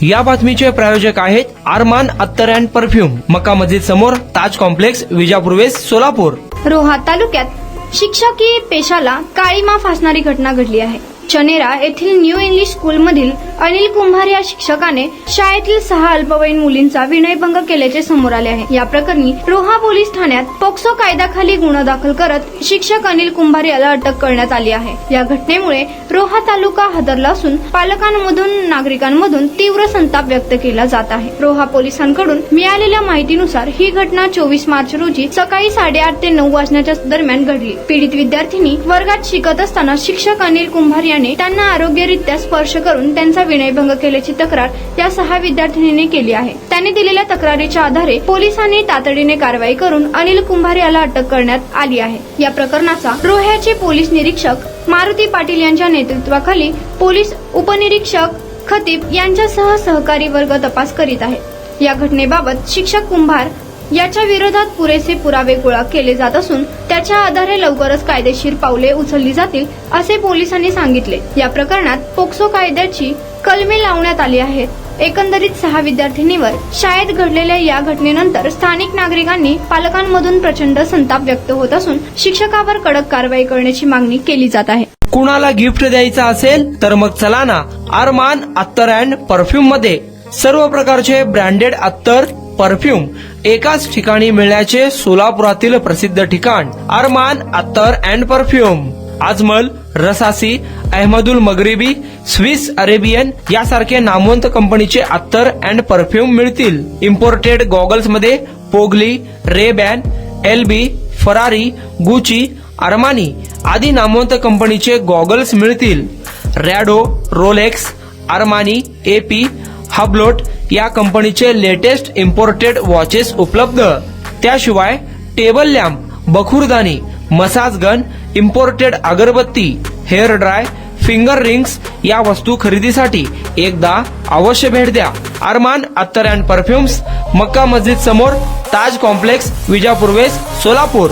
या बातमीचे प्रायोजक आहेत अरमान अत्तर अँड परफ्यूम, मक्का मस्जिद समोर, ताज कॉम्प्लेक्स, विजापूर वेस्ट, सोलापूर. रोहा तालुक्यात शिक्षकी पेशाला काळीमा फासणारी घटना घडली आहे. चनेरा येथील न्यू इंग्लिश स्कूलमधील अनिल कुंभार या शिक्षकाने शाळेतील 6 अल्पवयीन मुलींचा विनयभंग केल्याचे समोर आले आहे. या प्रकरणी रोहा पोलीस ठाण्यात पोक्सो कायद्याखाली गुन्हा दाखल करत शिक्षक अनिल कुंभार याला अटक करण्यात आली आहे. या घटनेमुळे रोहा तालुका हादरला असून पालकांमधून नागरिकांमधून तीव्र संताप व्यक्त केला जात आहे. रोहा पोलिसांकडून मिळालेल्या माहितीनुसार ही घटना 24 मार्च रोजी सकाळी 8:30 ते 9 वाजण्याच्या दरम्यान घडली. पीडित विद्यार्थिनी वर्गात शिकत असताना शिक्षक अनिल कुंभार याने त्यांना आरोग्यरित्या स्पर्श करून त्यांचा विनयभंग केल्याची तक्रार या 6 विद्यार्थिनीने केली आहे. त्यांनी दिलेल्या तक्रारीच्या आधारे पोलिसांनी तातडीने कारवाई करून अनिल कुंभार याला अटक करण्यात आली आहे. या प्रकरणाचा रोह्याचे पोलीस निरीक्षक मारुती पाटील यांच्या नेतृत्वाखाली पोलीस उपनिरीक्षक खतीब यांच्यासह सहकारी वर्ग तपास करीत आहे. या घटनेबाबत शिक्षक कुंभार याच्या विरोधात पुरेसे पुरावे गोळा केले जात असून त्याच्या आधारे लवकरच कायदेशीर पावले उचलली जातील असे पोलिसांनी सांगितले. या प्रकरणात पोक्सो कायद्याची कलमे लावण्यात आली आहेत. एकंदरीत 6 विद्यार्थिनींवर शाळेत घडलेल्या या घटनेनंतर स्थानिक नागरिकांनी पालकांमधून प्रचंड संताप व्यक्त होत असून शिक्षकावर कडक कारवाई करण्याची मागणी केली जात आहे. कुणाला गिफ्ट द्यायचं असेल तर मग चला ना अरमान अत्तर अँड परफ्यूम मध्ये. सर्व प्रकारचे ब्रँडेड अत्तर परफ्यूम एकाच ठिकाणी मिळण्याचे सोलापुरातील प्रसिद्ध ठिकाण अरमान अत्तर and perfume. Ajmal, Rasasi, Ahmed Al Maghribi, Swiss Arabian यासारखे नामवंत कंपनीचे अत्तर अँड परफ्यूम मिळतील. इम्पोर्टेड गॉगल्स मध्ये पोगली, रेबॅन, एलबी, फरारी, गुची, अरमानी आदी नामवंत कंपनीचे गॉगल्स मिळतील. Rado, Rolex, Armani, AP, Hublot या कंपनीचे लेटेस्ट इम्पोर्टेड वॉचेस उपलब्ध. त्याशिवाय टेबल लॅम्प, बखुरदानी, मसाज गन, इम्पोर्टेड अगरबत्ती, हेअर ड्राय, फिंगर रिंग्स या वस्तू खरेदीसाठी एकदा अवश्य भेट द्या. अरमान अत्तर अँड परफ्यूम्स, मक्का मस्जिद समोर, ताज कॉम्प्लेक्स, विजापूर वेस्ट, सोलापूर.